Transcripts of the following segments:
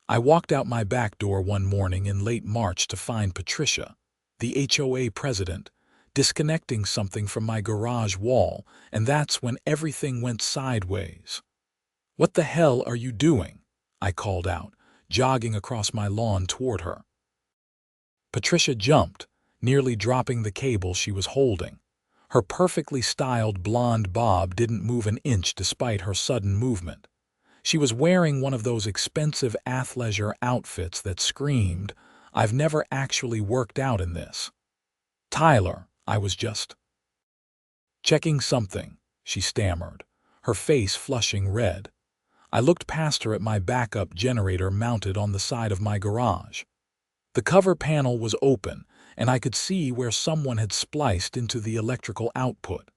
I walked out my back door one morning in late March to find Patricia, the HOA president, disconnecting something from my garage wall, and that's when everything went sideways. "What the hell are you doing?" I called out, jogging across my lawn toward her. Patricia jumped, nearly dropping the cable she was holding. Her perfectly styled blonde bob didn't move an inch despite her sudden movement. She was wearing one of those expensive athleisure outfits that screamed, "I've never actually worked out in this." "Tyler, I was just checking something," she stammered, her face flushing red. I looked past her at my backup generator mounted on the side of my garage. The cover panel was open, and I could see where someone had spliced into the electrical output.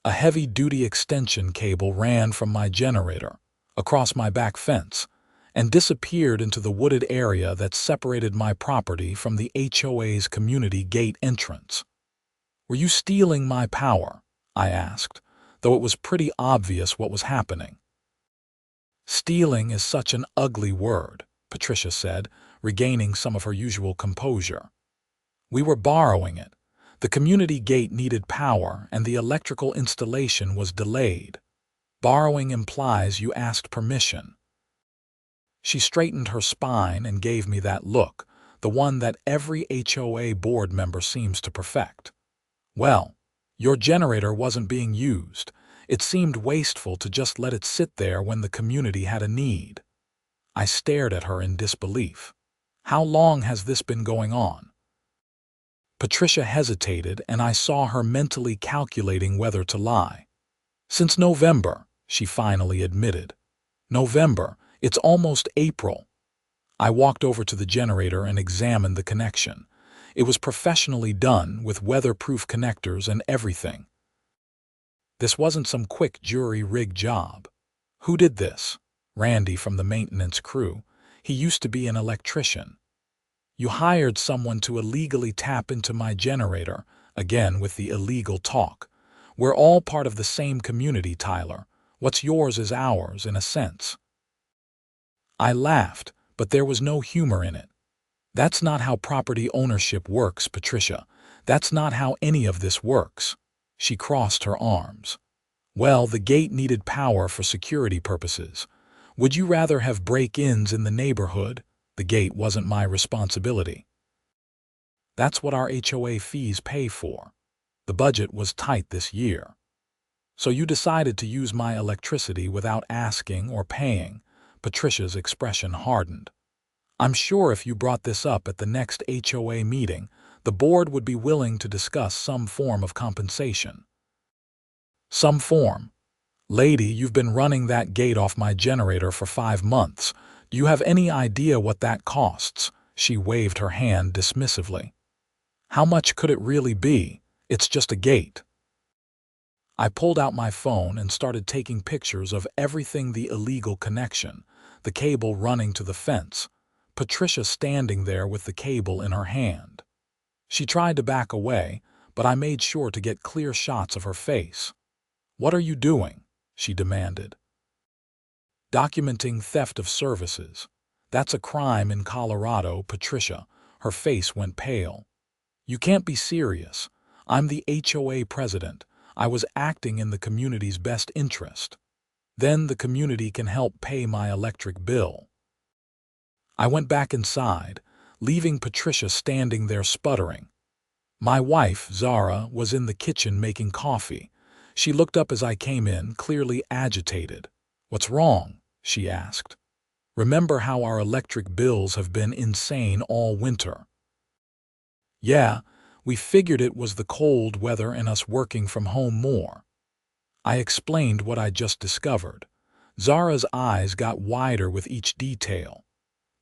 A heavy-duty extension cable ran from my generator, across my back fence, and disappeared into the wooded area that separated my property from the HOA's community gate entrance. "Were you stealing my power?" I asked, though it was pretty obvious what was happening. "Stealing is such an ugly word," Patricia said, regaining some of her usual composure. "We were borrowing it. The community gate needed power, and the electrical installation was delayed. Borrowing implies you asked permission." She straightened her spine and gave me that look, the one that every HOA board member seems to perfect. "Well, your generator wasn't being used. It seemed wasteful to just let it sit there when the community had a need." I stared at her in disbelief. "How long has this been going on?" Patricia hesitated, and I saw her mentally calculating whether to lie. "Since November," she finally admitted. "November? It's almost April." I walked over to the generator and examined the connection. It was professionally done, with weatherproof connectors and everything. This wasn't some quick jury-rig job. "Who did this?" "Randy from the maintenance crew. He used to be an electrician." "You hired someone to illegally tap into my generator," again with the illegal talk. "We're all part of the same community, Tyler. What's yours is ours, in a sense." I laughed, but there was no humor in it. "That's not how property ownership works, Patricia. That's not how any of this works." She crossed her arms. "Well, the gate needed power for security purposes. Would you rather have break-ins in the neighborhood? The gate wasn't my responsibility. That's what our HOA fees pay for. The budget was tight this year. So you decided to use my electricity without asking or paying." Patricia's expression hardened. "I'm sure if you brought this up at the next HOA meeting, the board would be willing to discuss some form of compensation." "Some form? Lady, you've been running that gate off my generator for 5 months. Do you have any idea what that costs?" She waved her hand dismissively. "How much could it really be? It's just a gate." I pulled out my phone and started taking pictures of everything: the illegal connection, the cable running to the fence, Patricia standing there with the cable in her hand. She tried to back away, but I made sure to get clear shots of her face. "What are you doing?" she demanded. "Documenting theft of services. That's a crime in Colorado, Patricia." Her face went pale. "You can't be serious. I'm the HOA president. I was acting in the community's best interest. Then the community can help pay my electric bill." I went back inside, leaving Patricia standing there sputtering. My wife, Zara, was in the kitchen making coffee. She looked up as I came in, clearly agitated. "What's wrong?" she asked. "Remember how our electric bills have been insane all winter?" "Yeah, we figured it was the cold weather and us working from home more." I explained what I just discovered. Zara's eyes got wider with each detail.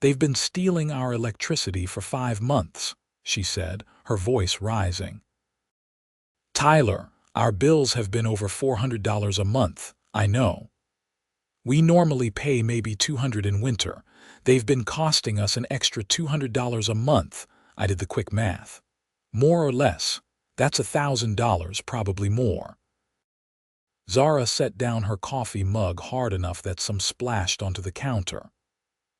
"They've been stealing our electricity for 5 months, she said, her voice rising. "Tyler, our bills have been over $400 a month, I know. We normally pay maybe $200 in winter. They've been costing us an extra $200 a month." I did the quick math. "More or less, that's $1,000, probably more." Zara set down her coffee mug hard enough that some splashed onto the counter.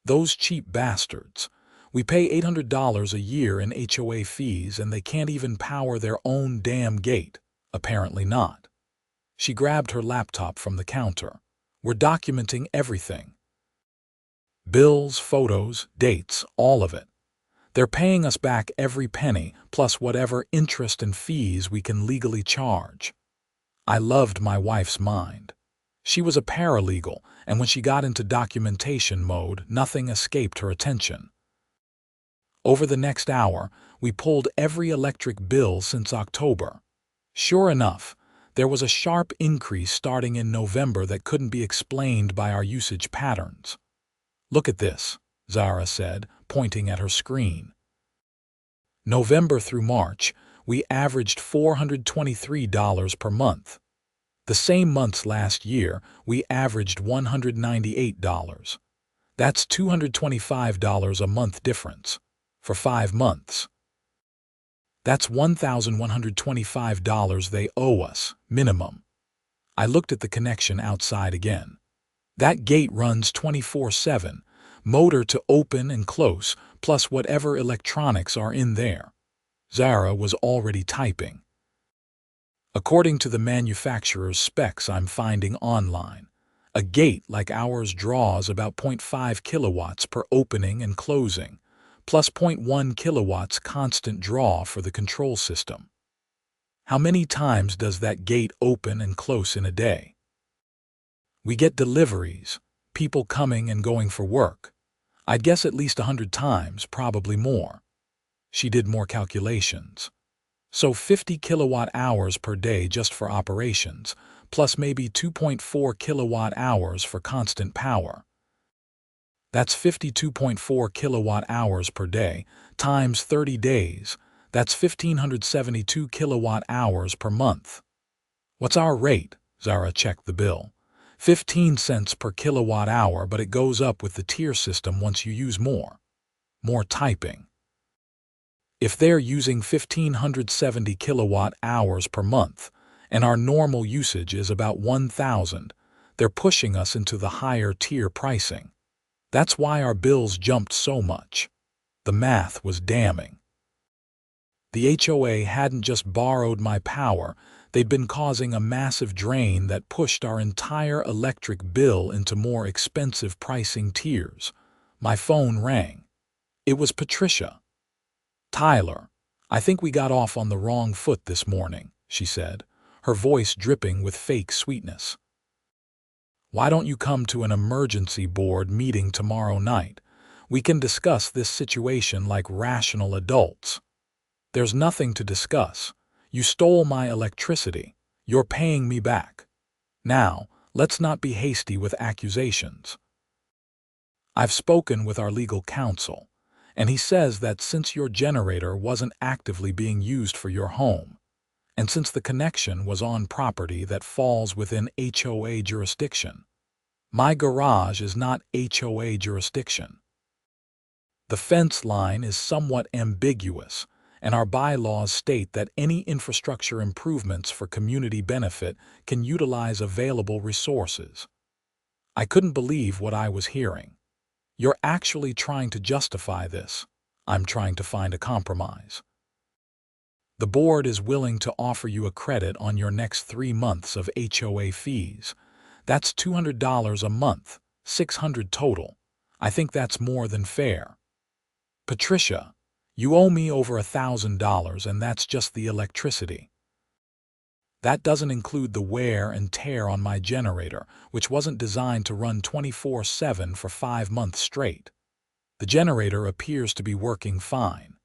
Those cheap bastards. We pay $800 a year in HOA fees and they can't even power their own damn gate. Apparently not. She grabbed her laptop from the counter. We're documenting everything. Bills, photos, dates, all of it. They're paying us back every penny, plus whatever interest and fees we can legally charge. I loved my wife's mind. She was a paralegal, and when she got into documentation mode, nothing escaped her attention. Over the next hour, we pulled every electric bill since October. Sure enough, there was a sharp increase starting in November that couldn't be explained by our usage patterns. "Look at this," Zara said, pointing at her screen. November through March, we averaged $423 per month. The same months last year, we averaged $198. That's $225 a month difference. For 5 months. That's $1,125 they owe us, minimum. I looked at the connection outside again. That gate runs 24/7, motor to open and close, plus whatever electronics are in there. Zara was already typing. According to the manufacturer's specs I'm finding online, a gate like ours draws about 0.5 kilowatts per opening and closing, plus 0.1 kilowatts constant draw for the control system. How many times does that gate open and close in a day? We get deliveries, people coming and going for work. I'd guess at least 100 times, probably more. She did more calculations. So 50 kilowatt hours per day just for operations, plus maybe 2.4 kilowatt hours for constant power. That's 52.4 kilowatt hours per day, times 30 days. That's 1,572 kilowatt hours per month. What's our rate? Zara checked the bill. 15 cents per kilowatt hour, but it goes up with the tier system once you use more. More typing. If they're using 1,570 kilowatt hours per month, and our normal usage is about 1,000, they're pushing us into the higher tier pricing. That's why our bills jumped so much. The math was damning. The HOA hadn't just borrowed my power, they'd been causing a massive drain that pushed our entire electric bill into more expensive pricing tiers. My phone rang. It was Patricia. "Tyler, I think we got off on the wrong foot this morning," she said, her voice dripping with fake sweetness. "Why don't you come to an emergency board meeting tomorrow night? We can discuss this situation like rational adults." "There's nothing to discuss. You stole my electricity. You're paying me back. Now, let's not be hasty with accusations." I've spoken with our legal counsel, and he says that since your generator wasn't actively being used for your home, and since the connection was on property that falls within HOA jurisdiction, my garage is not HOA jurisdiction. The fence line is somewhat ambiguous, and our bylaws state that any infrastructure improvements for community benefit can utilize available resources. I couldn't believe what I was hearing. You're actually trying to justify this. I'm trying to find a compromise. The board is willing to offer you a credit on your next 3 months of HOA fees. That's $200 a month, $600 total. I think that's more than fair. Patricia, you owe me over $1,000 and that's just the electricity. That doesn't include the wear and tear on my generator, which wasn't designed to run 24/7 for 5 months straight. The generator appears to be working fine.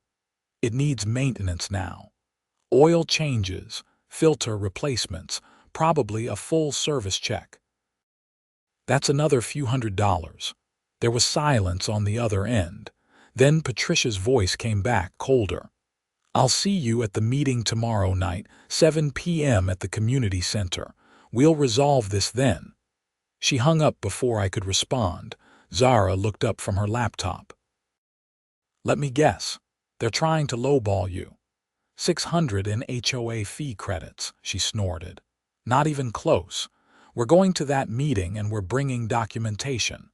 It needs maintenance now. Oil changes, filter replacements, probably a full service check. That's another few $100. There was silence on the other end. Then Patricia's voice came back colder. "I'll see you at the meeting tomorrow night, 7 p.m. at the community center. We'll resolve this then." She hung up before I could respond. Zara looked up from her laptop. "Let me guess. They're trying to lowball you. 600 in HOA fee credits," she snorted. "Not even close. We're going to that meeting and we're bringing documentation."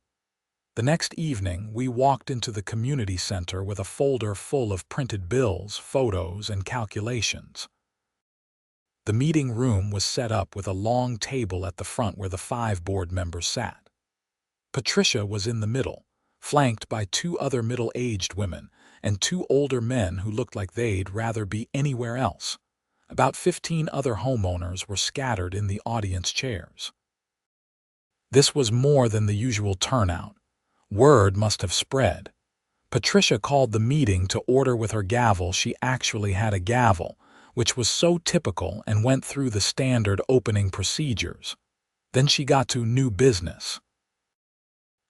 The next evening, we walked into the community center with a folder full of printed bills, photos, and calculations. The meeting room was set up with a long table at the front where the 5 board members sat. Patricia was in the middle, flanked by 2 other middle-aged women and 2 older men who looked like they'd rather be anywhere else. About 15 other homeowners were scattered in the audience chairs. This was more than the usual turnout. Word must have spread. Patricia called the meeting to order with her gavel. She actually had a gavel, which was so typical, and went through the standard opening procedures. Then she got to new business.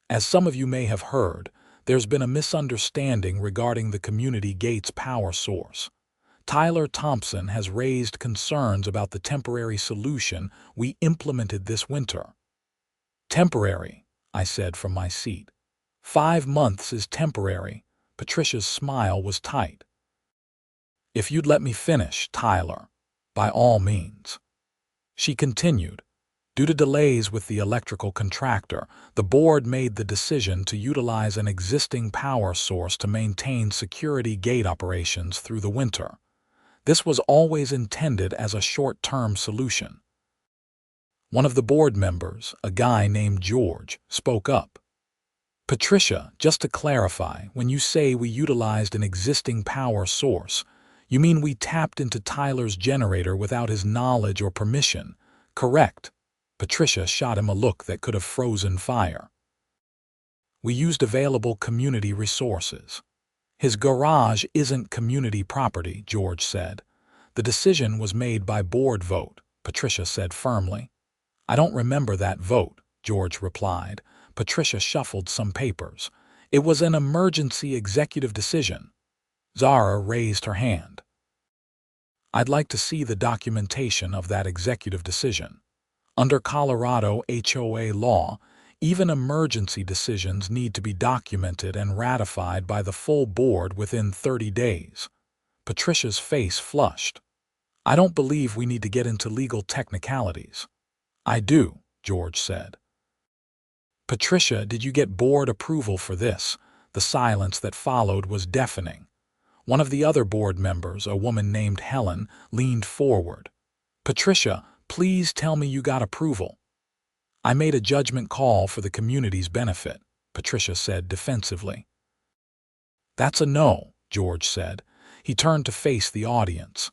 As some of you may have heard, there's been a misunderstanding regarding the community gate's power source. Tyler Thompson has raised concerns about the temporary solution we implemented this winter. Temporary, I said from my seat. 5 months is temporary. Patricia's smile was tight. If you'd let me finish, Tyler, by all means. She continued. Due to delays with the electrical contractor, the board made the decision to utilize an existing power source to maintain security gate operations through the winter. This was always intended as a short-term solution. One of the board members, a guy named George, spoke up. Patricia, just to clarify, when you say we utilized an existing power source, you mean we tapped into Tyler's generator without his knowledge or permission, correct? Patricia shot him a look that could have frozen fire. We used available community resources. His garage isn't community property, George said. The decision was made by board vote, Patricia said firmly. I don't remember that vote, George replied. Patricia shuffled some papers. It was an emergency executive decision. Zara raised her hand. I'd like to see the documentation of that executive decision. Under Colorado HOA law, even emergency decisions need to be documented and ratified by the full board within 30 days. Patricia's face flushed. I don't believe we need to get into legal technicalities. I do, George said. Patricia, did you get board approval for this? The silence that followed was deafening. One of the other board members, a woman named Helen, leaned forward. Patricia, please tell me you got approval. I made a judgment call for the community's benefit, Patricia said defensively. That's a no, George said. He turned to face the audience.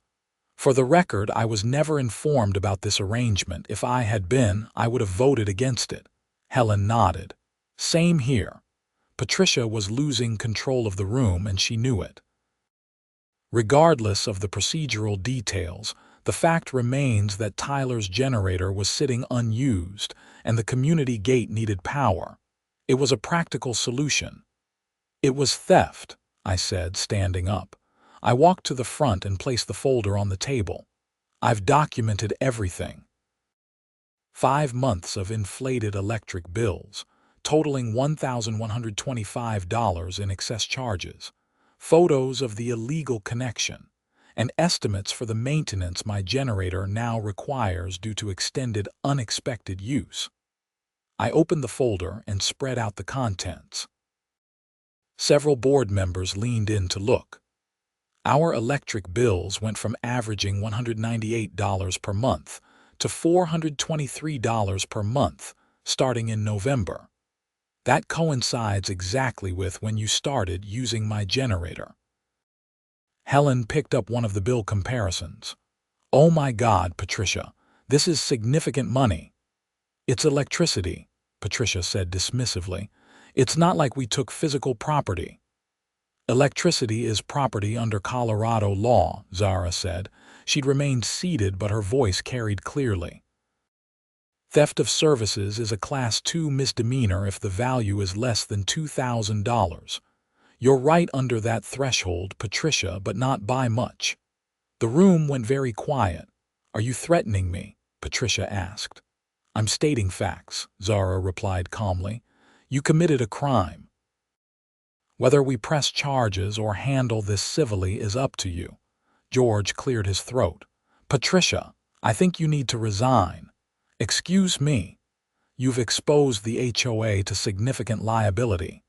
For the record, I was never informed about this arrangement. If I had been, I would have voted against it. Helen nodded. Same here. Patricia was losing control of the room, and she knew it. Regardless of the procedural details, the fact remains that Tyler's generator was sitting unused, and the community gate needed power. It was a practical solution. It was theft, I said, standing up. I walked to the front and placed the folder on the table. I've documented everything. 5 months of inflated electric bills, totaling $1,125 in excess charges, photos of the illegal connection, and estimates for the maintenance my generator now requires due to extended unexpected use. I opened the folder and spread out the contents. Several board members leaned in to look. Our electric bills went from averaging $198 per month to $423 per month, starting in November. That coincides exactly with when you started using my generator. Helen picked up one of the bill comparisons. Oh my God, Patricia, this is significant money. It's electricity, Patricia said dismissively. It's not like we took physical property. Electricity is property under Colorado law, Zara said. She'd remained seated, but her voice carried clearly. Theft of services is a Class 2 misdemeanor if the value is less than $2,000. You're right under that threshold, Patricia, but not by much. The room went very quiet. Are you threatening me? Patricia asked. I'm stating facts, Zara replied calmly. You committed a crime. Whether we press charges or handle this civilly is up to you. George cleared his throat. Patricia, I think you need to resign. Excuse me. You've exposed the HOA to significant liability.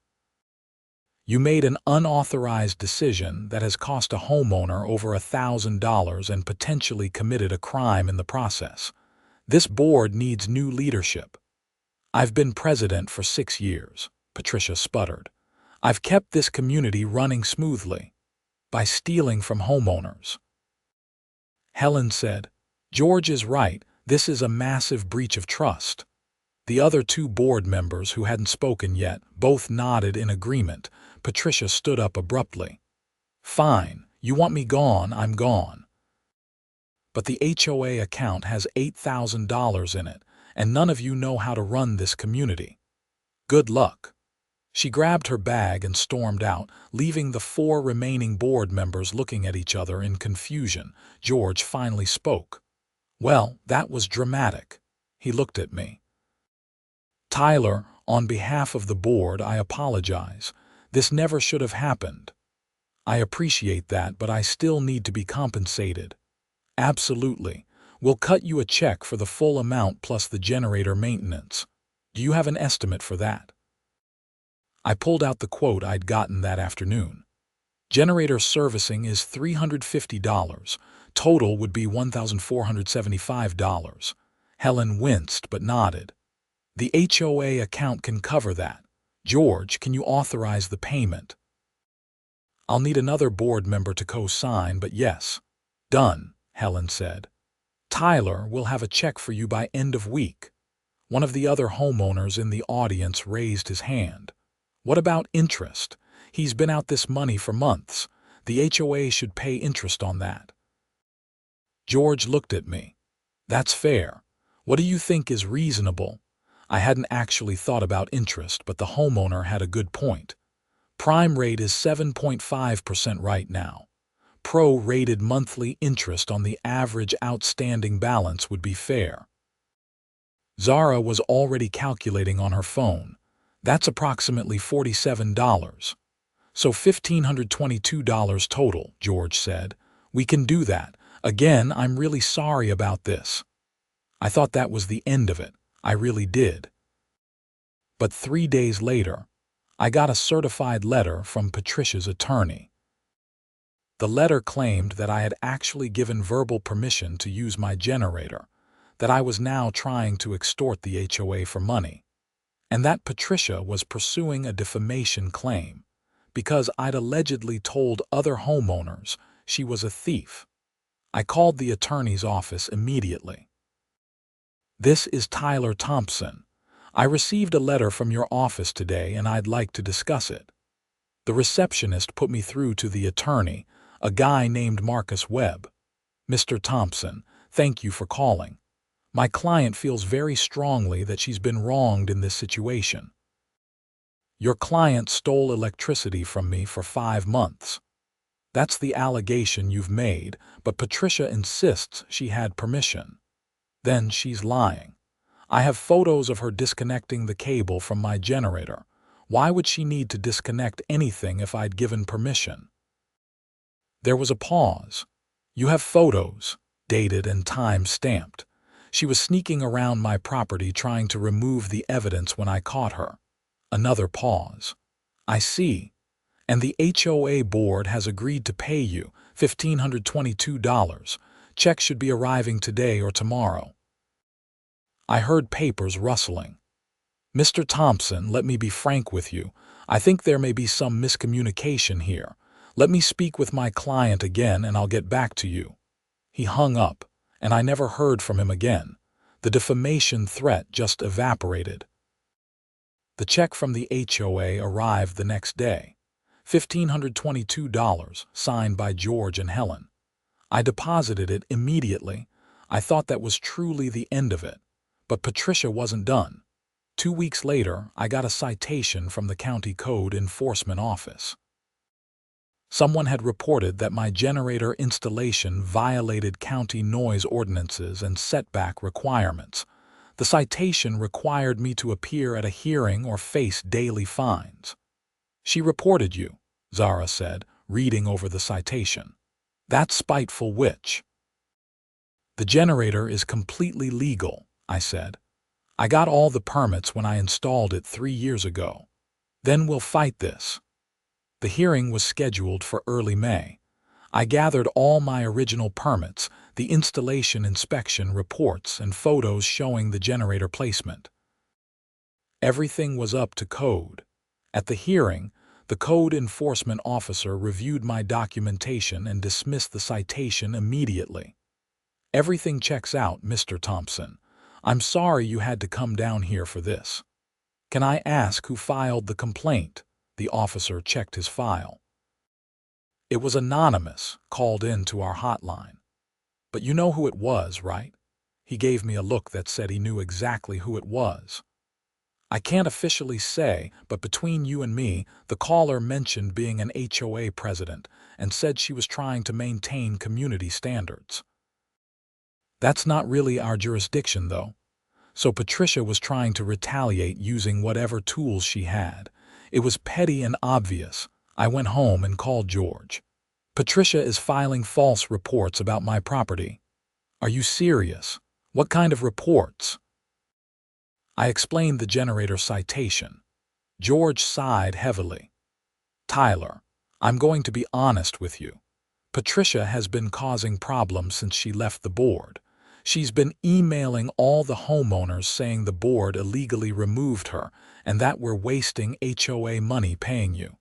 You made an unauthorized decision that has cost a homeowner over $1,000 and potentially committed a crime in the process. This board needs new leadership. I've been president for 6 years, Patricia sputtered. I've kept this community running smoothly by stealing from homeowners. Helen said, George is right, this is a massive breach of trust. The other 2 board members who hadn't spoken yet both nodded in agreement. Patricia stood up abruptly. Fine, you want me gone, I'm gone. But the HOA account has $8,000 in it, and none of you know how to run this community. Good luck. She grabbed her bag and stormed out, leaving the 4 remaining board members looking at each other in confusion. George finally spoke. Well, that was dramatic. He looked at me. Tyler, on behalf of the board, I apologize. This never should have happened. I appreciate that, but I still need to be compensated. Absolutely. We'll cut you a check for the full amount plus the generator maintenance. Do you have an estimate for that? I pulled out the quote I'd gotten that afternoon. Generator servicing is $350. Total would be $1,475. Helen winced but nodded. The HOA account can cover that. George, can you authorize the payment? I'll need another board member to co-sign, but yes. Done, Helen said. Tyler, we'll have a check for you by end of week. One of the other homeowners in the audience raised his hand. What about interest? He's been out this money for months. The HOA should pay interest on that. George looked at me. That's fair. What do you think is reasonable? I hadn't actually thought about interest, but the homeowner had a good point. Prime rate is 7.5% right now. Pro-rated monthly interest on the average outstanding balance would be fair. Zara was already calculating on her phone. That's approximately $47. So $1,522 total, George said. We can do that. Again, I'm really sorry about this. I thought that was the end of it. I really did. But 3 days later, I got a certified letter from Patricia's attorney. The letter claimed that I had actually given verbal permission to use my generator, that I was now trying to extort the HOA for money, and that Patricia was pursuing a defamation claim because I'd allegedly told other homeowners she was a thief. I called the attorney's office immediately. This is Tyler Thompson. I received a letter from your office today and I'd like to discuss it. The receptionist put me through to the attorney, a guy named Marcus Webb. Mr. Thompson, thank you for calling. My client feels very strongly that she's been wronged in this situation. Your client stole electricity from me for 5 months. That's the allegation you've made, but Patricia insists she had permission. Then she's lying. I have photos of her disconnecting the cable from my generator. Why would she need to disconnect anything if I'd given permission? There was a pause. You have photos, dated and time-stamped. She was sneaking around my property trying to remove the evidence when I caught her. Another pause. I see. And the HOA board has agreed to pay you $1,522. Check should be arriving today or tomorrow. I heard papers rustling. Mr. Thompson, let me be frank with you. I think there may be some miscommunication here. Let me speak with my client again and I'll get back to you. He hung up, and I never heard from him again. The defamation threat just evaporated. The check from the HOA arrived the next day. $1,522, signed by George and Helen. I deposited it immediately. I thought that was truly the end of it. But Patricia wasn't done. 2 weeks later, I got a citation from the County Code Enforcement Office. Someone had reported that my generator installation violated county noise ordinances and setback requirements. The citation required me to appear at a hearing or face daily fines. She reported you, Zara said, reading over the citation. That spiteful witch. The generator is completely legal, I said. I got all the permits when I installed it 3 years ago. Then we'll fight this." The hearing was scheduled for early May. I gathered all my original permits, the installation inspection reports, and photos showing the generator placement. Everything was up to code. At the hearing, the code enforcement officer reviewed my documentation and dismissed the citation immediately. "Everything checks out, Mr. Thompson. I'm sorry you had to come down here for this. Can I ask who filed the complaint?" The officer checked his file. "It was anonymous, called in to our hotline. But you know who it was, right?" He gave me a look that said he knew exactly who it was. "I can't officially say, but between you and me, the caller mentioned being an HOA president and said she was trying to maintain community standards. That's not really our jurisdiction, though. So Patricia was trying to retaliate using whatever tools she had. It was petty and obvious. I went home and called George. Patricia is filing false reports about my property." "Are you serious? What kind of reports?" I explained the generator citation. George sighed heavily. "Tyler, I'm going to be honest with you. Patricia has been causing problems since she left the board. She's been emailing all the homeowners saying the board illegally removed her and that we're wasting HOA money paying you.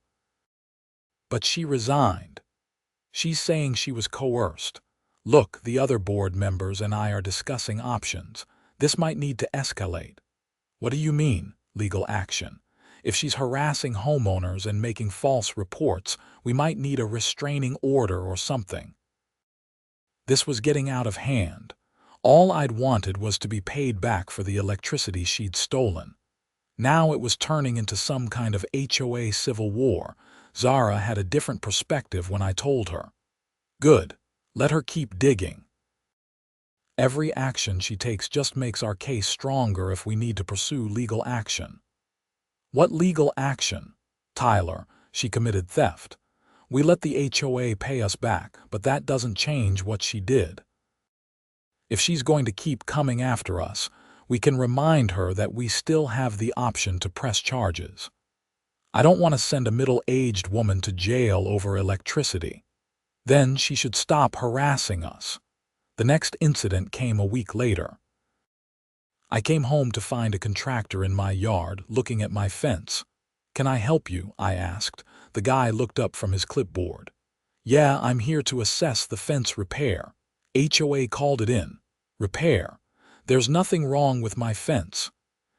But she resigned. She's saying she was coerced. Look, the other board members and I are discussing options. This might need to escalate." "What do you mean, legal action?" "If she's harassing homeowners and making false reports, we might need a restraining order or something." This was getting out of hand. All I'd wanted was to be paid back for the electricity she'd stolen. Now it was turning into some kind of HOA civil war. Zara had a different perspective when I told her. "Good. Let her keep digging. Every action she takes just makes our case stronger if we need to pursue legal action." "What legal action?" "Tyler, she committed theft. We let the HOA pay us back, but that doesn't change what she did. If she's going to keep coming after us, we can remind her that we still have the option to press charges. I don't want to send a middle-aged woman to jail over electricity. Then she should stop harassing us." The next incident came a week later. I came home to find a contractor in my yard looking at my fence. "Can I help you?" I asked. The guy looked up from his clipboard. "Yeah, I'm here to assess the fence repair. HOA called it in. Repair. There's nothing wrong with my fence."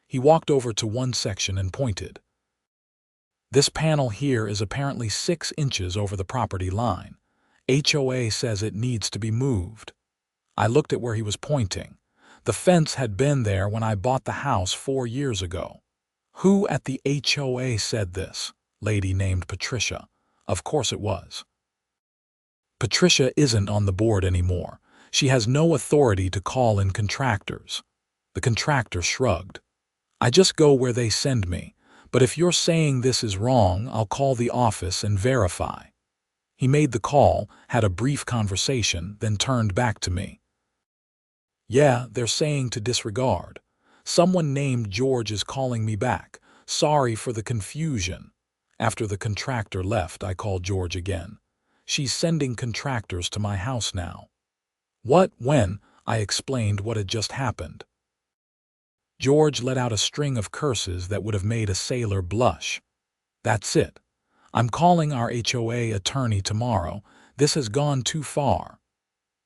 He walked over to one section and pointed. "This panel here is apparently 6 inches over the property line. HOA says it needs to be moved." I looked at where he was pointing. The fence had been there when I bought the house 4 years ago. "Who at the HOA said this?" "Lady named Patricia." Of course it was. "Patricia isn't on the board anymore. She has no authority to call in contractors." The contractor shrugged. "I just go where they send me. But if you're saying this is wrong, I'll call the office and verify." He made the call, had a brief conversation, then turned back to me. "Yeah, they're saying to disregard. Someone named George is calling me back. Sorry for the confusion." After the contractor left, I called George again. "She's sending contractors to my house now." "What? When?" I explained what had just happened. George let out a string of curses that would have made a sailor blush. "That's it. I'm calling our HOA attorney tomorrow. This has gone too far."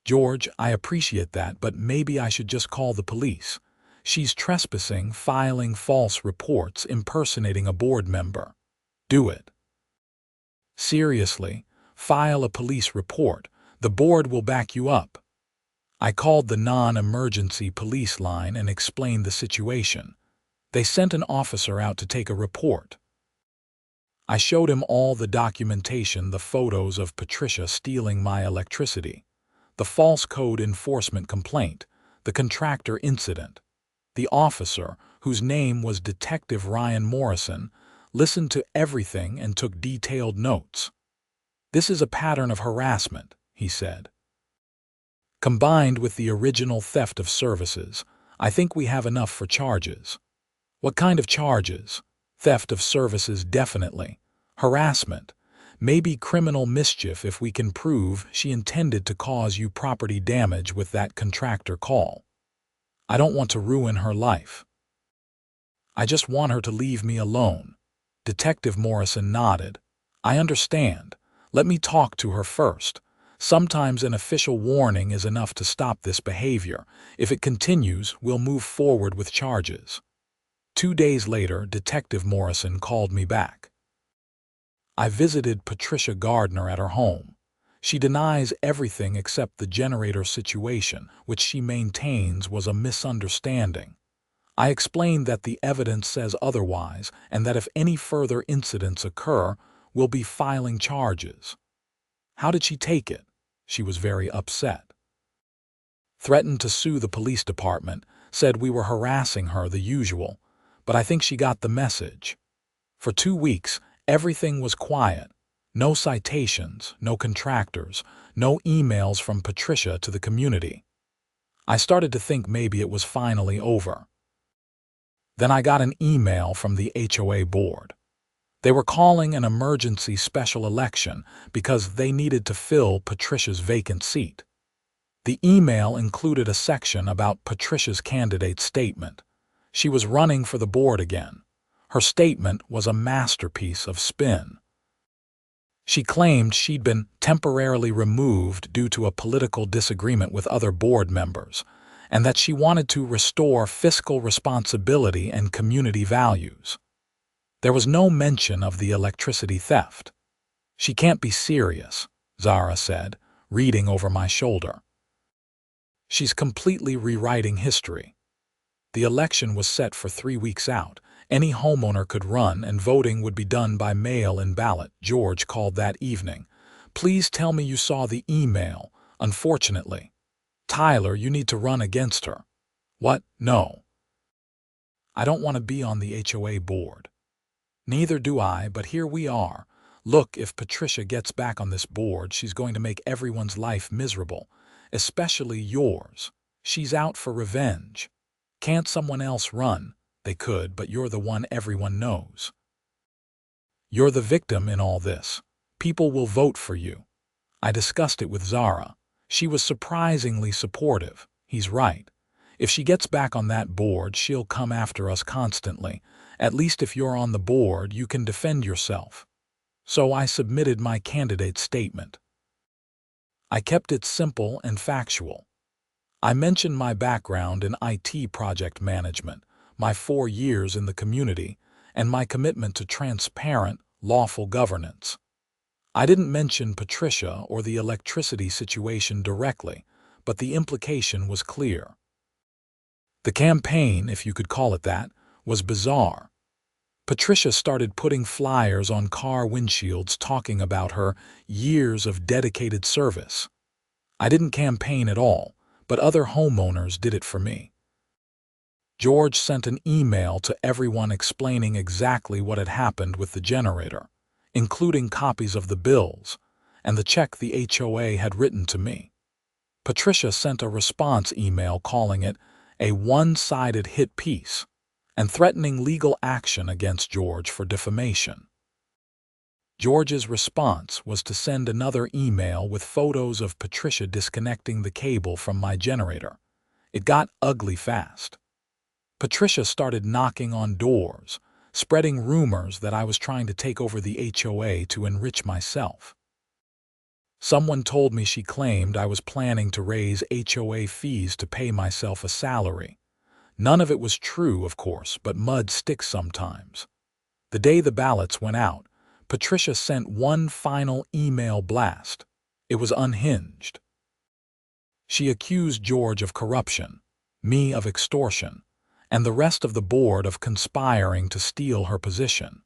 "George, I appreciate that, but maybe I should just call the police. She's trespassing, filing false reports, impersonating a board member." "Do it." "Seriously, file a police report. The board will back you up." I called the non-emergency police line and explained the situation. They sent an officer out to take a report. I showed him all the documentation, the photos of Patricia stealing my electricity, the false code enforcement complaint, the contractor incident. The officer, whose name was Detective Ryan Morrison, listened to everything and took detailed notes. "This is a pattern of harassment," he said. "Combined with the original theft of services, I think we have enough for charges." "What kind of charges?" "Theft of services, definitely. Harassment. Maybe criminal mischief if we can prove she intended to cause you property damage with that contractor call." "I don't want to ruin her life. I just want her to leave me alone." Detective Morrison nodded. "I understand. Let me talk to her first. Sometimes an official warning is enough to stop this behavior. If it continues, we'll move forward with charges." 2 days later, Detective Morrison called me back. I visited Patricia Gardner at her home. She denies everything except the generator situation, which she maintains was a misunderstanding. I explained that the evidence says otherwise and that if any further incidents occur, we'll be filing charges. How did she take it? She was very upset. Threatened to sue the police department, said we were harassing her the usual, but I think she got the message. For 2 weeks, everything was quiet. No citations, no contractors, no emails from Patricia to the community. I started to think maybe it was finally over. Then I got an email from the HOA board. They were calling an emergency special election because they needed to fill Patricia's vacant seat. The email included a section about Patricia's candidate statement. She was running for the board again. Her statement was a masterpiece of spin. She claimed she'd been temporarily removed due to a political disagreement with other board members, and that she wanted to restore fiscal responsibility and community values. There was no mention of the electricity theft. "She can't be serious," Zara said, reading over my shoulder. "She's completely rewriting history." The election was set for 3 weeks out. Any homeowner could run and voting would be done by mail-in ballot. George called that evening. "Please tell me you saw the email. Unfortunately. Tyler, you need to run against her." "What? No. I don't want to be on the HOA board." "Neither do I, but here we are. Look, if Patricia gets back on this board, she's going to make everyone's life miserable, especially yours. She's out for revenge. Can't someone else run?" "They could, but you're the one everyone knows. You're the victim in all this. People will vote for you." I discussed it with Zara. She was surprisingly supportive. "He's right. If she gets back on that board, she'll come after us constantly. At least if you're on the board, you can defend yourself." So I submitted my candidate statement. I kept it simple and factual. I mentioned my background in IT project management, my 4 years in the community, and my commitment to transparent, lawful governance. I didn't mention Patricia or the electricity situation directly, but the implication was clear. The campaign, if you could call it that, was bizarre. Patricia started putting flyers on car windshields talking about her years of dedicated service. I didn't campaign at all, but other homeowners did it for me. George sent an email to everyone explaining exactly what had happened with the generator, including copies of the bills and the check the HOA had written to me. Patricia sent a response email calling it a one-sided hit piece and threatening legal action against George for defamation. George's response was to send another email with photos of Patricia disconnecting the cable from my generator. It got ugly fast. Patricia started knocking on doors, spreading rumors that I was trying to take over the HOA to enrich myself. Someone told me she claimed I was planning to raise HOA fees to pay myself a salary. None of it was true, of course, but mud sticks sometimes. The day the ballots went out, Patricia sent one final email blast. It was unhinged. She accused George of corruption, me of extortion, and the rest of the board of conspiring to steal her position.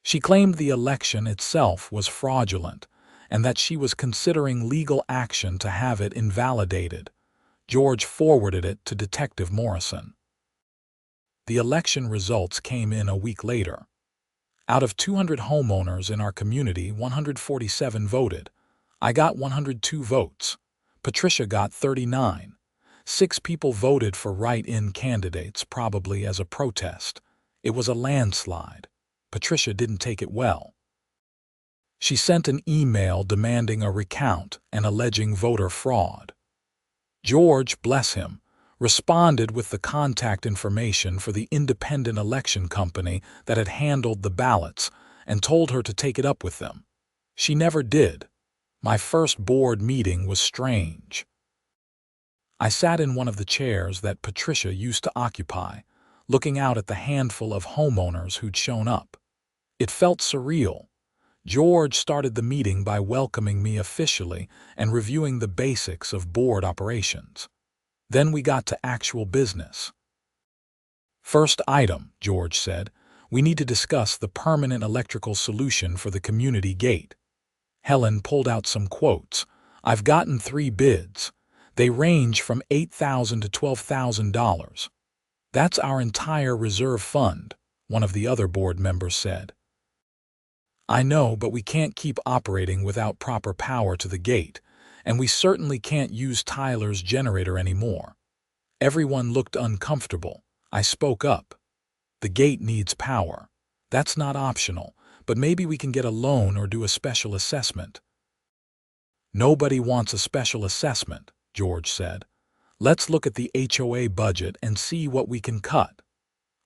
She claimed the election itself was fraudulent and that she was considering legal action to have it invalidated. George forwarded it to Detective Morrison. The election results came in a week later. Out of 200 homeowners in our community, 147 voted. I got 102 votes. Patricia got 39. 6 people voted for write-in candidates, probably as a protest. It was a landslide. Patricia didn't take it well. She sent an email demanding a recount and alleging voter fraud. George, bless him, responded with the contact information for the independent election company that had handled the ballots and told her to take it up with them. She never did. My first board meeting was strange. I sat in one of the chairs that Patricia used to occupy, looking out at the handful of homeowners who'd shown up. It felt surreal. George started the meeting by welcoming me officially and reviewing the basics of board operations. Then we got to actual business. First item, George said, we need to discuss the permanent electrical solution for the community gate. Helen pulled out some quotes. I've gotten 3 bids. They range from $8,000 to $12,000. That's our entire reserve fund, one of the other board members said. I know, but we can't keep operating without proper power to the gate, and we certainly can't use Tyler's generator anymore. Everyone looked uncomfortable. I spoke up. The gate needs power. That's not optional, but maybe we can get a loan or do a special assessment. Nobody wants a special assessment, George said. Let's look at the HOA budget and see what we can cut.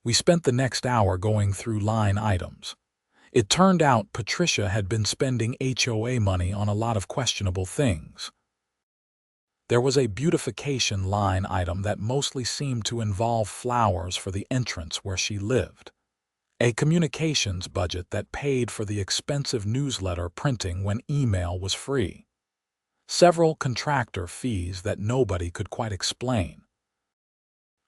We spent the next hour going through line items. It turned out Patricia had been spending HOA money on a lot of questionable things. There was a beautification line item that mostly seemed to involve flowers for the entrance where she lived. A communications budget that paid for the expensive newsletter printing when email was free. Several contractor fees that nobody could quite explain.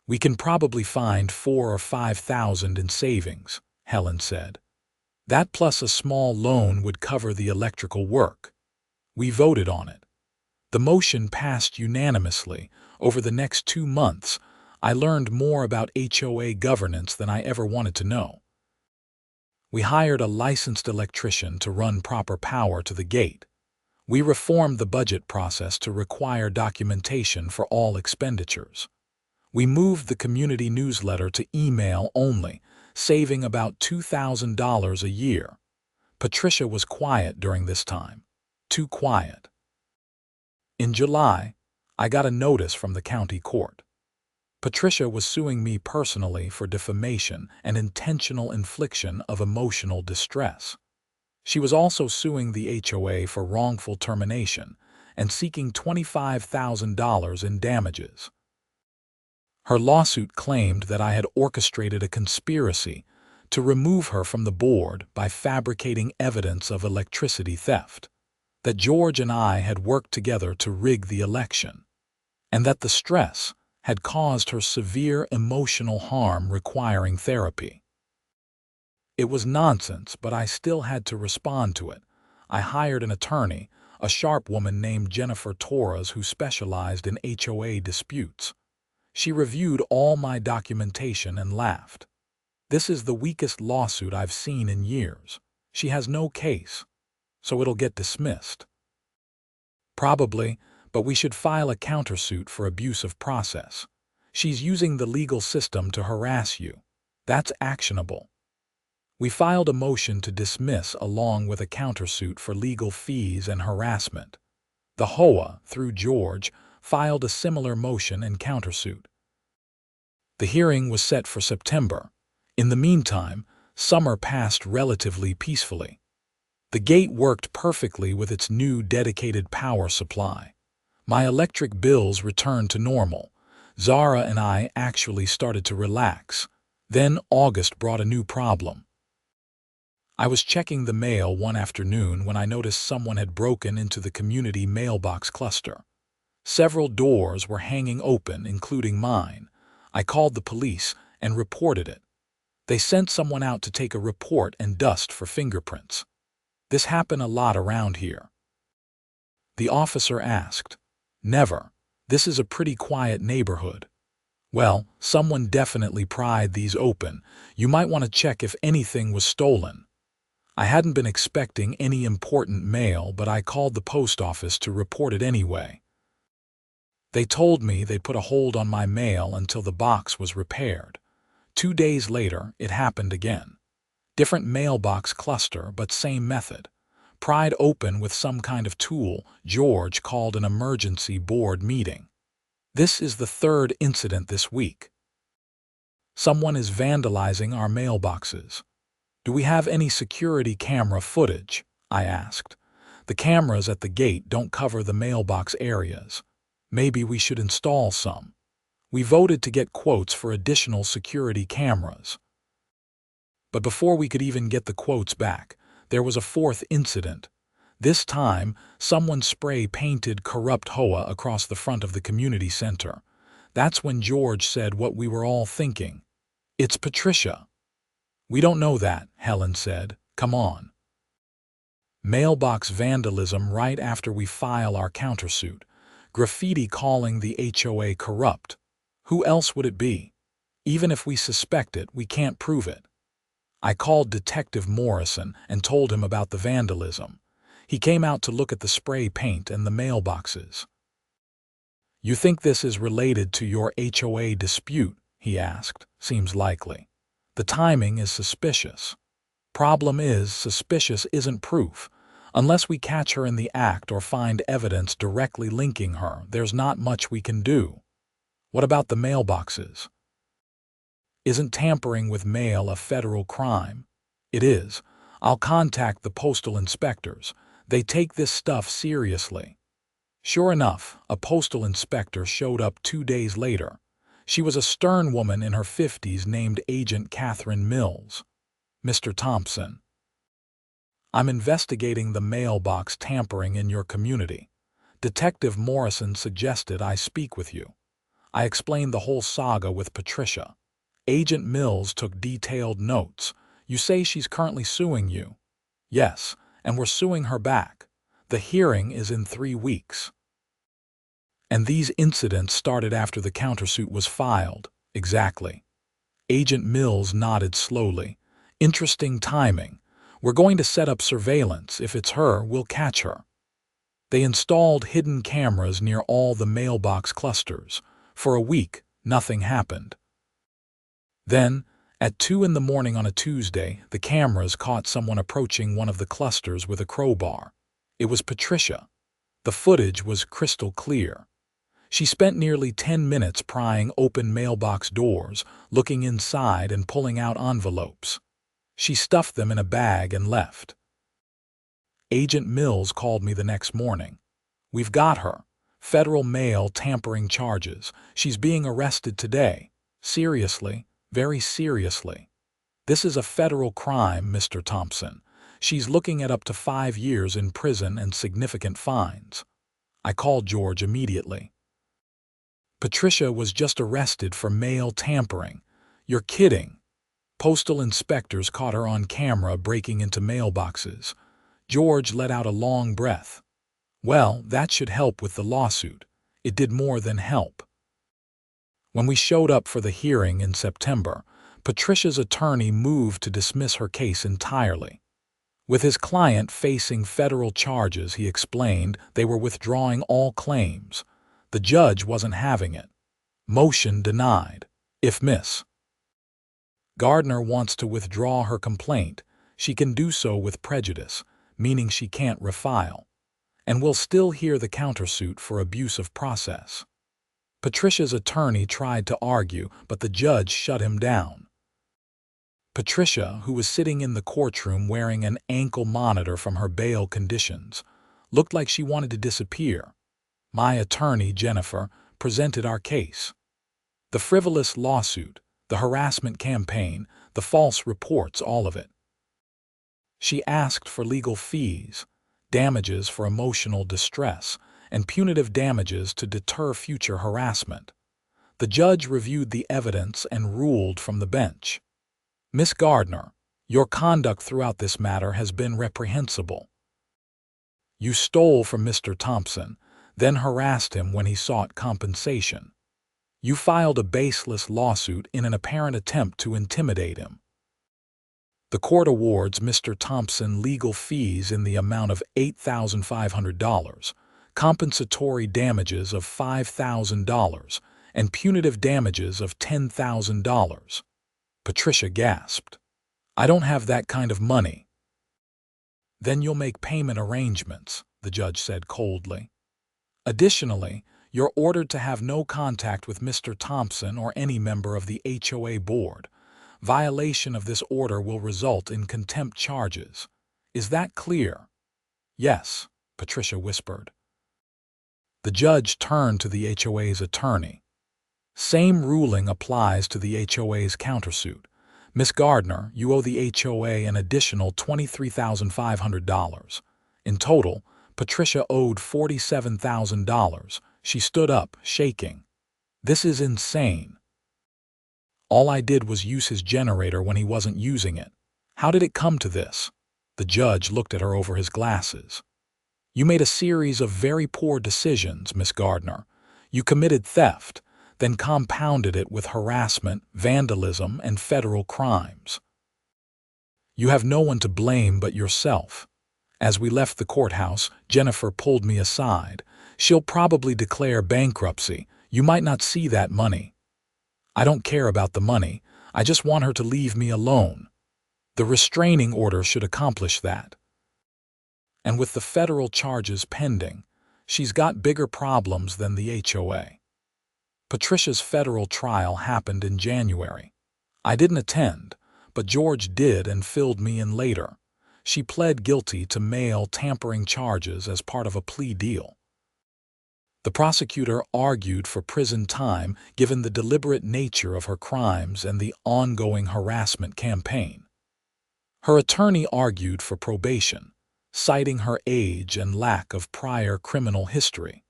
We can probably find $4,000 or $5,000 in savings, Helen said. That plus a small loan would cover the electrical work. We voted on it. The motion passed unanimously. Over the next 2 months, I learned more about HOA governance than I ever wanted to know. We hired a licensed electrician to run proper power to the gate. We reformed the budget process to require documentation for all expenditures. We moved the community newsletter to email only, saving about $2,000 a year. Patricia was quiet during this time. Too quiet. In July, I got a notice from the county court. Patricia was suing me personally for defamation and intentional infliction of emotional distress. She was also suing the HOA for wrongful termination and seeking $25,000 in damages. Her lawsuit claimed that I had orchestrated a conspiracy to remove her from the board by fabricating evidence of electricity theft, that George and I had worked together to rig the election, and that the stress had caused her severe emotional harm requiring therapy. It was nonsense, but I still had to respond to it. I hired an attorney, a sharp woman named Jennifer Torres who specialized in HOA disputes. She reviewed all my documentation and laughed. This is the weakest lawsuit I've seen in years. She has no case, so it'll get dismissed. Probably, but we should file a countersuit for abuse of process. She's using the legal system to harass you. That's actionable. We filed a motion to dismiss along with a countersuit for legal fees and harassment. The HOA, through George, filed a similar motion and countersuit. The hearing was set for September. In the meantime, summer passed relatively peacefully. The gate worked perfectly with its new dedicated power supply. My electric bills returned to normal. Zara and I actually started to relax. Then August brought a new problem. I was checking the mail one afternoon when I noticed someone had broken into the community mailbox cluster. Several doors were hanging open, including mine. I called the police and reported it. They sent someone out to take a report and dust for fingerprints. This happened a lot around here. The officer asked, "Never. This is a pretty quiet neighborhood." Well, someone definitely pried these open. You might want to check if anything was stolen. I hadn't been expecting any important mail, but I called the post office to report it anyway. They told me they'd put a hold on my mail until the box was repaired. 2 days later, it happened again. Different mailbox cluster, but same method. Pried open with some kind of tool, George called an emergency board meeting. This is the third incident this week. Someone is vandalizing our mailboxes. Do we have any security camera footage? I asked. The cameras at the gate don't cover the mailbox areas. Maybe we should install some. We voted to get quotes for additional security cameras. But before we could even get the quotes back, there was a fourth incident. This time, someone spray-painted corrupt HOA across the front of the community center. That's when George said what we were all thinking. It's Patricia. We don't know that, Helen said. Come on. Mailbox vandalism right after we file our countersuit. Graffiti calling the HOA corrupt. Who else would it be? Even if we suspect it, we can't prove it. I called Detective Morrison and told him about the vandalism. He came out to look at the spray paint and the mailboxes. You think this is related to your HOA dispute? He asked. Seems likely. The timing is suspicious. Problem is, suspicious isn't proof. Unless we catch her in the act or find evidence directly linking her, there's not much we can do. What about the mailboxes? Isn't tampering with mail a federal crime? It is. I'll contact the postal inspectors. They take this stuff seriously. Sure enough, a postal inspector showed up 2 days later. She was a stern woman in her 50s named Agent Catherine Mills. Mr. Thompson, I'm investigating the mailbox tampering in your community. Detective Morrison suggested I speak with you. I explained the whole saga with Patricia. Agent Mills took detailed notes. You say she's currently suing you? Yes, and we're suing her back. The hearing is in 3 weeks. And these incidents started after the countersuit was filed. Exactly. Agent Mills nodded slowly. Interesting timing. We're going to set up surveillance. If it's her, we'll catch her. They installed hidden cameras near all the mailbox clusters. For a week, nothing happened. Then, at 2 in the morning on a Tuesday, the cameras caught someone approaching one of the clusters with a crowbar. It was Patricia. The footage was crystal clear. She spent nearly 10 minutes prying open mailbox doors, looking inside and pulling out envelopes. She stuffed them in a bag and left. Agent Mills called me the next morning. We've got her. Federal mail tampering charges. She's being arrested today. Seriously, very seriously. This is a federal crime, Mr. Thompson. She's looking at up to 5 years in prison and significant fines. I called George immediately. Patricia was just arrested for mail tampering. You're kidding. Postal inspectors caught her on camera breaking into mailboxes. George let out a long breath. Well, that should help with the lawsuit. It did more than help. When we showed up for the hearing in September, Patricia's attorney moved to dismiss her case entirely. With his client facing federal charges, he explained they were withdrawing all claims. The judge wasn't having it. Motion denied. If Miss Gardner wants to withdraw her complaint, she can do so with prejudice, meaning she can't refile, and will still hear the countersuit for abuse of process. Patricia's attorney tried to argue, but the judge shut him down. Patricia, who was sitting in the courtroom wearing an ankle monitor from her bail conditions, looked like she wanted to disappear. My attorney, Jennifer, presented our case. The frivolous lawsuit, the harassment campaign, the false reports, all of it. She asked for legal fees, damages for emotional distress, and punitive damages to deter future harassment. The judge reviewed the evidence and ruled from the bench. Miss Gardner, your conduct throughout this matter has been reprehensible. You stole from Mr. Thompson, then harassed him when he sought compensation. You filed a baseless lawsuit in an apparent attempt to intimidate him. The court awards Mr. Thompson legal fees in the amount of $8,500, compensatory damages of $5,000, and punitive damages of $10,000. Patricia gasped. I don't have that kind of money. Then you'll make payment arrangements, the judge said coldly. Additionally, you're ordered to have no contact with Mr. Thompson or any member of the HOA board. Violation of this order will result in contempt charges. Is that clear? Yes, Patricia whispered. The judge turned to the HOA's attorney. Same ruling applies to the HOA's countersuit. Miss Gardner, you owe the HOA an additional $23,500. In total, Patricia owed $47,000. She stood up, shaking. This is insane. All I did was use his generator when he wasn't using it. How did it come to this? The judge looked at her over his glasses. You made a series of very poor decisions, Miss Gardner. You committed theft, then compounded it with harassment, vandalism, and federal crimes. You have no one to blame but yourself. As we left the courthouse, Jennifer pulled me aside. She'll probably declare bankruptcy. You might not see that money. I don't care about the money. I just want her to leave me alone. The restraining order should accomplish that. And with the federal charges pending, she's got bigger problems than the HOA. Patricia's federal trial happened in January. I didn't attend, but George did and filled me in later. She pled guilty to mail tampering charges as part of a plea deal. The prosecutor argued for prison time given the deliberate nature of her crimes and the ongoing harassment campaign. Her attorney argued for probation, citing her age and lack of prior criminal history.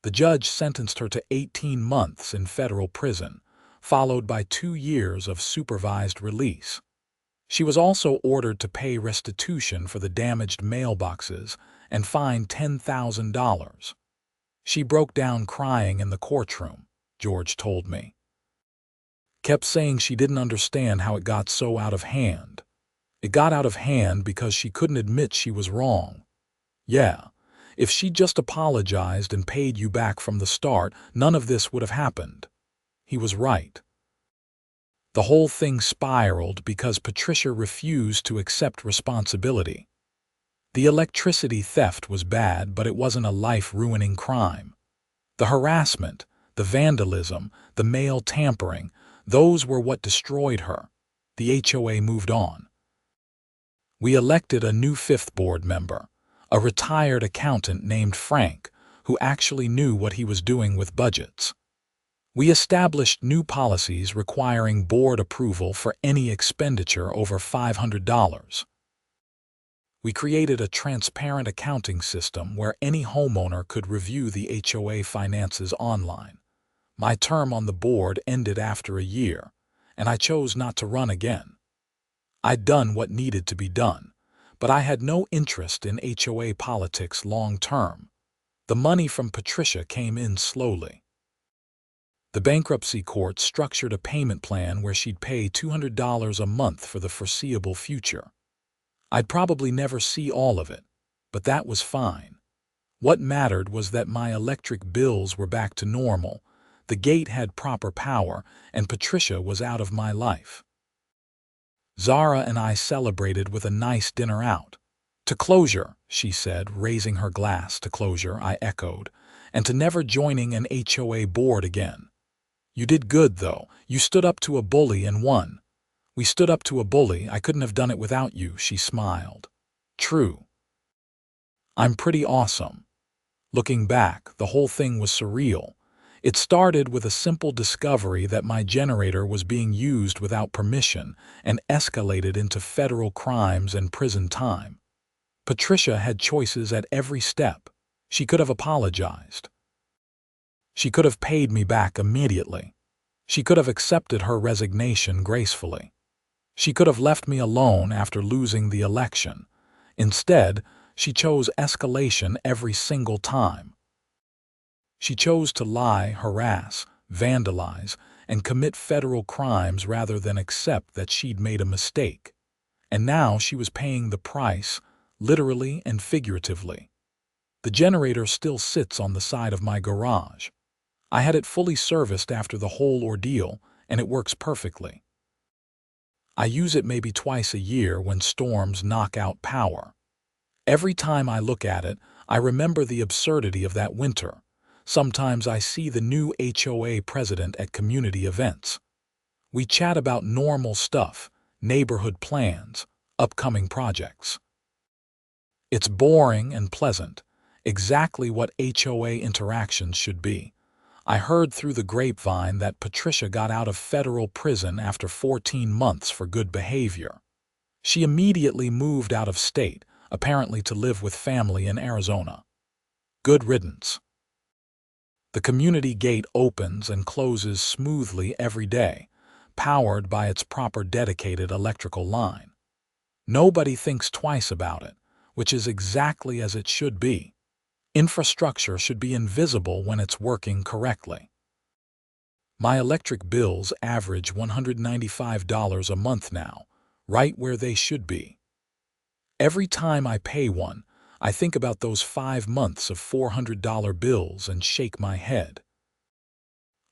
The judge sentenced her to 18 months in federal prison, followed by 2 years of supervised release. She was also ordered to pay restitution for the damaged mailboxes and fined $10,000. She broke down crying in the courtroom, George told me. Kept saying she didn't understand how it got so out of hand. It got out of hand because she couldn't admit she was wrong. Yeah, if she just apologized and paid you back from the start, none of this would have happened. He was right. The whole thing spiraled because Patricia refused to accept responsibility. The electricity theft was bad, but it wasn't a life-ruining crime. The harassment, the vandalism, the mail tampering, those were what destroyed her. The HOA moved on. We elected a new 5th board member, a retired accountant named Frank, who actually knew what he was doing with budgets. We established new policies requiring board approval for any expenditure over $500. We created a transparent accounting system where any homeowner could review the HOA finances online. My term on the board ended after a year, and I chose not to run again. I'd done what needed to be done, but I had no interest in HOA politics long term. The money from Patricia came in slowly. The bankruptcy court structured a payment plan where she'd pay $200 a month for the foreseeable future. I'd probably never see all of it, but that was fine. What mattered was that my electric bills were back to normal, the gate had proper power, and Patricia was out of my life. Zara and I celebrated with a nice dinner out. To closure, she said, raising her glass. To closure, I echoed, and to never joining an HOA board again. You did good, though. You stood up to a bully and won. We stood up to a bully. I couldn't have done it without you, she smiled. True. I'm pretty awesome. Looking back, the whole thing was surreal. It started with a simple discovery that my generator was being used without permission and escalated into federal crimes and prison time. Patricia had choices at every step. She could have apologized. She could have paid me back immediately. She could have accepted her resignation gracefully. She could have left me alone after losing the election. Instead, she chose escalation every single time. She chose to lie, harass, vandalize, and commit federal crimes rather than accept that she'd made a mistake. And now she was paying the price, literally and figuratively. The generator still sits on the side of my garage. I had it fully serviced after the whole ordeal, and it works perfectly. I use it maybe twice a year when storms knock out power. Every time I look at it, I remember the absurdity of that winter. Sometimes I see the new HOA president at community events. We chat about normal stuff, neighborhood plans, upcoming projects. It's boring and pleasant, exactly what HOA interactions should be. I heard through the grapevine that Patricia got out of federal prison after 14 months for good behavior. She immediately moved out of state, apparently to live with family in Arizona. Good riddance. The community gate opens and closes smoothly every day, powered by its proper dedicated electrical line. Nobody thinks twice about it, which is exactly as it should be. Infrastructure should be invisible when it's working correctly. My electric bills average $195 a month now, right where they should be. Every time I pay one, I think about those 5 months of $400 bills and shake my head.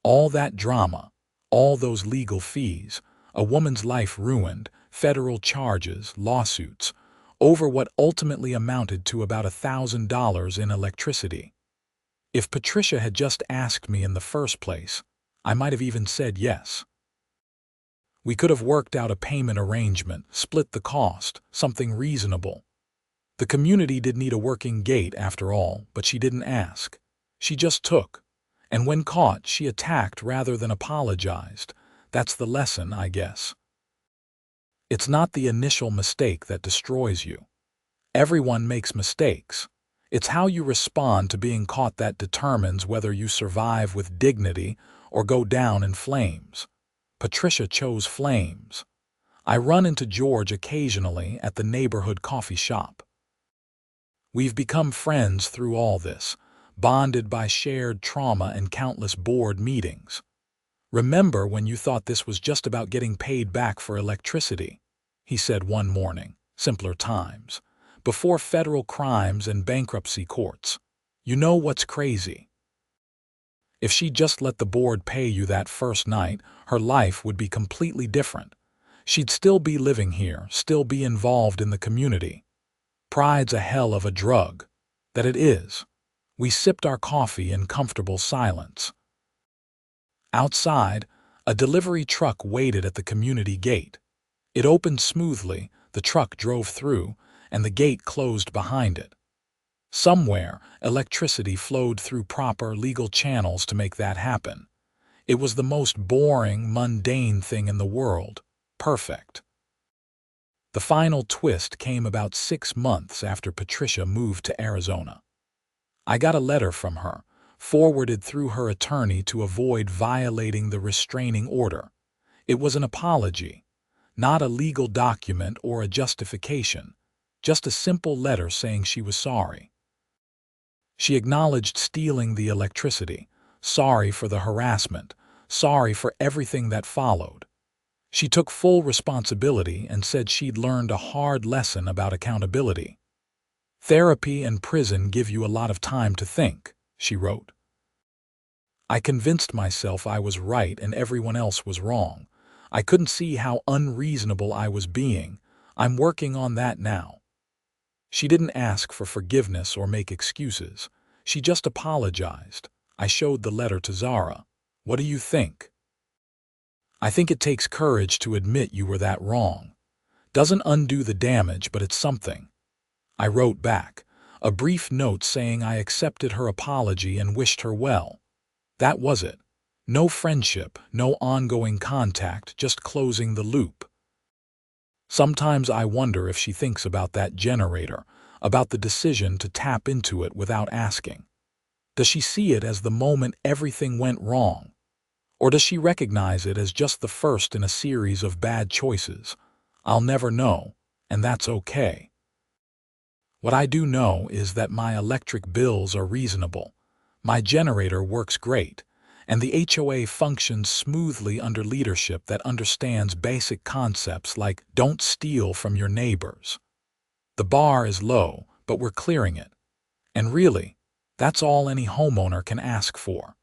All that drama, all those legal fees, a woman's life ruined, federal charges, lawsuits, over what ultimately amounted to about $1,000 in electricity. If Patricia had just asked me in the first place, I might have even said yes. We could have worked out a payment arrangement, split the cost, something reasonable. The community did need a working gate after all, but she didn't ask. She just took. And when caught, she attacked rather than apologized. That's the lesson, I guess. It's not the initial mistake that destroys you. Everyone makes mistakes. It's how you respond to being caught that determines whether you survive with dignity or go down in flames. Patricia chose flames. I run into George occasionally at the neighborhood coffee shop. We've become friends through all this, bonded by shared trauma and countless board meetings. "Remember when you thought this was just about getting paid back for electricity?" he said one morning, simpler times, before federal crimes and bankruptcy courts. "You know what's crazy? If she just let the board pay you that first night, her life would be completely different. She'd still be living here, still be involved in the community. Pride's a hell of a drug. That it is." We sipped our coffee in comfortable silence. Outside, a delivery truck waited at the community gate. It opened smoothly, the truck drove through, and the gate closed behind it. Somewhere, electricity flowed through proper legal channels to make that happen. It was the most boring, mundane thing in the world. Perfect. The final twist came about 6 months after Patricia moved to Arizona. I got a letter from her, forwarded through her attorney to avoid violating the restraining order. It was an apology, not a legal document or a justification, just a simple letter saying she was sorry. She acknowledged stealing the electricity, sorry for the harassment, sorry for everything that followed. She took full responsibility and said she'd learned a hard lesson about accountability. "Therapy and prison give you a lot of time to think," she wrote. I convinced myself I was right and everyone else was wrong. I couldn't see how unreasonable I was being. I'm working on that now. She didn't ask for forgiveness or make excuses. She just apologized. I showed the letter to Zara. "What do you think?" "I think it takes courage to admit you were that wrong. Doesn't undo the damage, but it's something." I wrote back, a brief note saying I accepted her apology and wished her well. That was it. No friendship, no ongoing contact, just closing the loop. Sometimes I wonder if she thinks about that generator, about the decision to tap into it without asking. Does she see it as the moment everything went wrong? Or does she recognize it as just the first in a series of bad choices? I'll never know, and that's okay. What I do know is that my electric bills are reasonable. My generator works great, and the HOA functions smoothly under leadership that understands basic concepts like don't steal from your neighbors. The bar is low, but we're clearing it. And really, that's all any homeowner can ask for.